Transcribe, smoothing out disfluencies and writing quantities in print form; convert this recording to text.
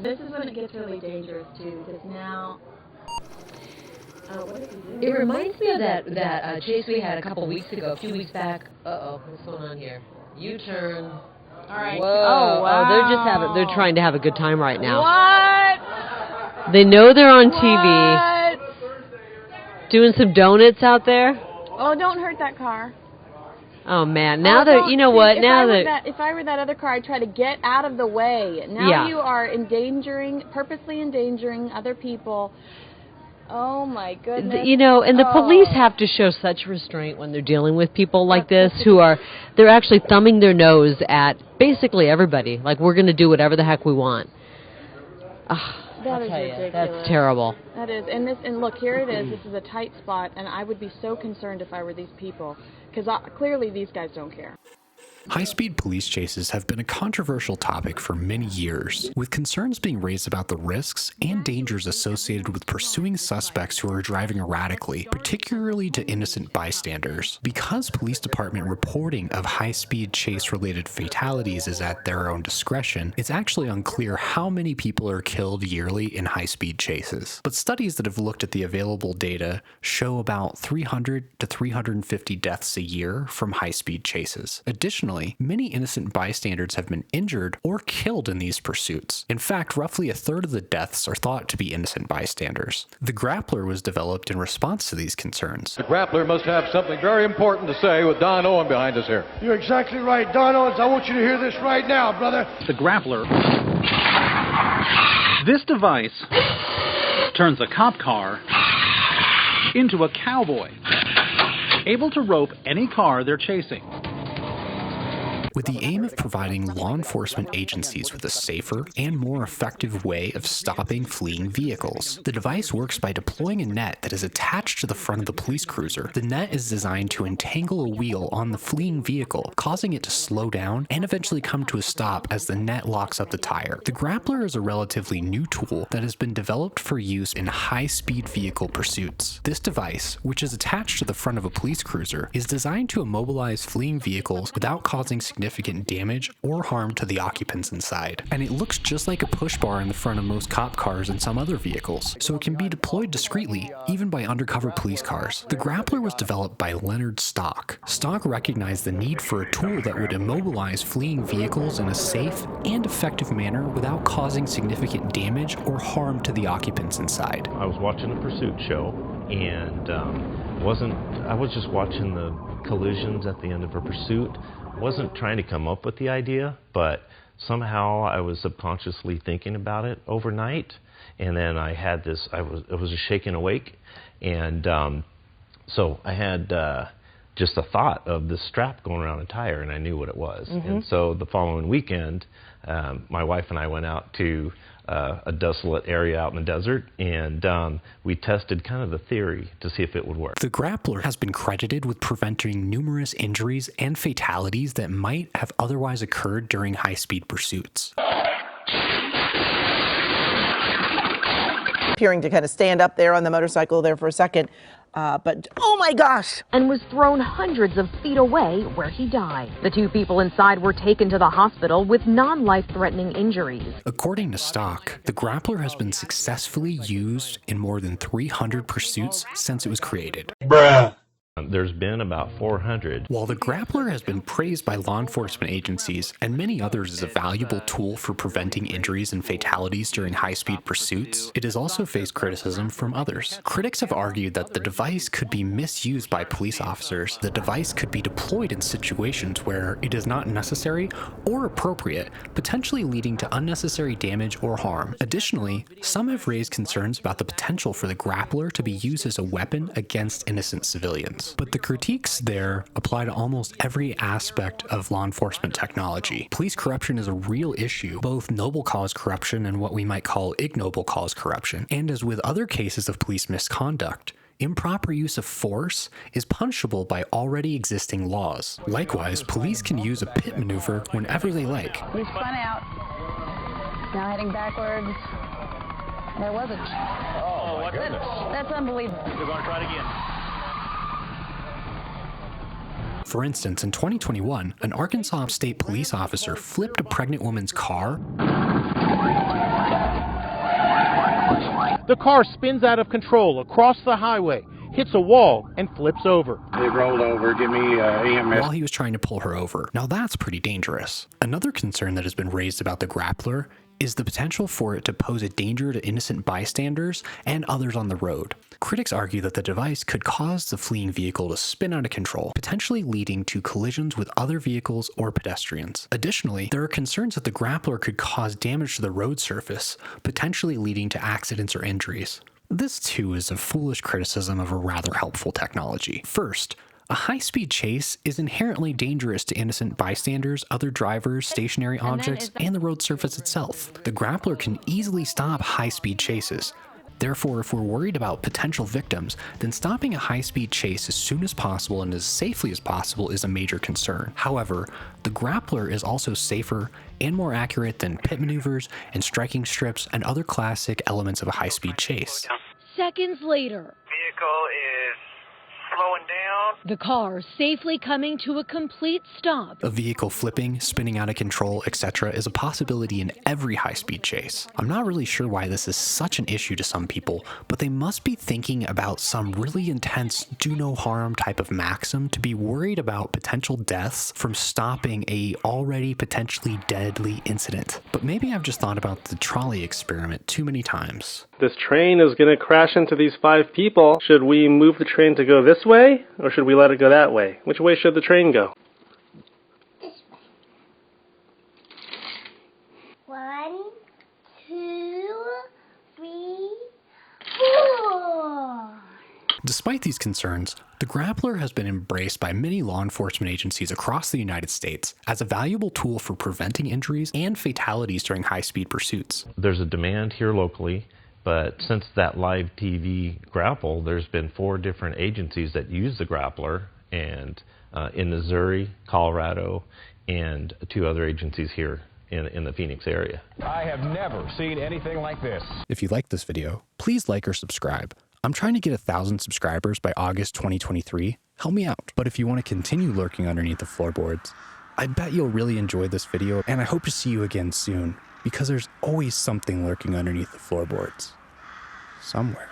This is when it gets really dangerous, too, because now... what is he doing? It reminds me of that chase we had a few weeks back. Uh-oh, what's going on here? U-turn. All right. Whoa. Oh, wow. They're trying to have a good time right now. What? They know they're on TV. Doing some donuts out there. Oh, don't hurt that car. Oh, man. Now that, you know what, if I were that other car, I'd try to get out of the way. Now you are purposely endangering other people. Oh, my goodness. You know, and the police have to show such restraint when they're dealing with people like this they're actually thumbing their nose at basically everybody. Like, we're going to do whatever the heck we want. That is ridiculous. That's terrible. That is. And look, here it is. This is a tight spot, and I would be so concerned if I were these people, because clearly these guys don't care. High-speed police chases have been a controversial topic for many years, with concerns being raised about the risks and dangers associated with pursuing suspects who are driving erratically, particularly to innocent bystanders. Because police department reporting of high-speed chase-related fatalities is at their own discretion, it's actually unclear how many people are killed yearly in high-speed chases. But studies that have looked at the available data show about 300 to 350 deaths a year from high-speed chases. Additionally, many innocent bystanders have been injured or killed in these pursuits. In fact, roughly a third of the deaths are thought to be innocent bystanders. The Grappler was developed in response to these concerns. The Grappler must have something very important to say with Don Owen behind us here. You're exactly right, Don Owens. I want you to hear this right now, brother. The Grappler. This device turns a cop car into a cowboy, able to rope any car they're chasing. With the aim of providing law enforcement agencies with a safer and more effective way of stopping fleeing vehicles. The device works by deploying a net that is attached to the front of the police cruiser. The net is designed to entangle a wheel on the fleeing vehicle, causing it to slow down and eventually come to a stop as the net locks up the tire. The Grappler is a relatively new tool that has been developed for use in high-speed vehicle pursuits. This device, which is attached to the front of a police cruiser, is designed to immobilize fleeing vehicles without causing significant damage or harm to the occupants inside. And it looks just like a push bar in the front of most cop cars and some other vehicles, so it can be deployed discreetly, even by undercover police cars. The Grappler was developed by Leonard Stock. Stock recognized the need for a tool that would immobilize fleeing vehicles in a safe and effective manner without causing significant damage or harm to the occupants inside. I was watching a pursuit show, and I was just watching the collisions at the end of a pursuit. Wasn't trying to come up with the idea, but somehow I was subconsciously thinking about it overnight, and then I had this, I was just shaken awake, and so I had just a thought of this strap going around a tire, and I knew what it was. And so the following weekend, my wife and I went out to a desolate area out in the desert, and we tested kind of the theory to see if it would work. The Grappler has been credited with preventing numerous injuries and fatalities that might have otherwise occurred during high-speed pursuits. Appearing to kind of stand up there on the motorcycle there for a second, but oh my gosh! And was thrown hundreds of feet away where he died. The two people inside were taken to the hospital with non-life-threatening injuries. According to Stock, the Grappler has been successfully used in more than 300 pursuits since it was created. Bruh. There's been about 400. While the Grappler has been praised by law enforcement agencies and many others as a valuable tool for preventing injuries and fatalities during high-speed pursuits, it has also faced criticism from others. Critics have argued that the device could be misused by police officers. The device could be deployed in situations where it is not necessary or appropriate, potentially leading to unnecessary damage or harm. Additionally, some have raised concerns about the potential for the Grappler to be used as a weapon against innocent civilians. But the critiques there apply to almost every aspect of law enforcement technology. Police corruption is a real issue, both noble cause corruption and what we might call ignoble cause corruption. And as with other cases of police misconduct, improper use of force is punishable by already existing laws. Likewise, police can use a pit maneuver whenever they like. We spun out, now heading backwards. There was a... Oh, my goodness. That's unbelievable. We're going to try it again. For instance, in 2021, an Arkansas state police officer flipped a pregnant woman's car The car spins out of control across the highway, hits a wall, and flips over. They rolled over. Give me EMS. While he was trying to pull her over. Now that's pretty dangerous. Another concern that has been raised about the Grappler is the potential for it to pose a danger to innocent bystanders and others on the road. Critics argue that the device could cause the fleeing vehicle to spin out of control, potentially leading to collisions with other vehicles or pedestrians. Additionally, there are concerns that the Grappler could cause damage to the road surface, potentially leading to accidents or injuries. This too is a foolish criticism of a rather helpful technology. First, a high-speed chase is inherently dangerous to innocent bystanders, other drivers, stationary objects, and the road surface itself. The Grappler can easily stop high-speed chases. Therefore, if we're worried about potential victims, then stopping a high-speed chase as soon as possible and as safely as possible is a major concern. However, the Grappler is also safer and more accurate than pit maneuvers and striking strips and other classic elements of a high-speed chase. Seconds later, Vehicle is slowing down. the car safely coming to a complete stop. A vehicle flipping, spinning out of control, etc. is a possibility in every high-speed chase. I'm not really sure why this is such an issue to some people, but they must be thinking about some really intense do-no-harm type of maxim to be worried about potential deaths from stopping a already potentially deadly incident. But maybe I've just thought about the trolley experiment too many times. This train is going to crash into these 5 people. Should we move the train to go this way, or should we let it go that way? Which way should the train go? This way. 1, 2, 3, 4. Despite these concerns, the Grappler has been embraced by many law enforcement agencies across the United States as a valuable tool for preventing injuries and fatalities during high-speed pursuits. There's a demand here locally, but since that live TV grapple, there's been 4 different agencies that use the Grappler, and in Missouri, Colorado, and 2 other agencies here in the Phoenix area. I have never seen anything like this. If you like this video, please like or subscribe. I'm trying to get 1,000 subscribers by August 2023. Help me out. But if you want to continue lurking underneath the floorboards, I bet you'll really enjoy this video, and I hope to see you again soon, because there's always something lurking underneath the floorboards. Somewhere.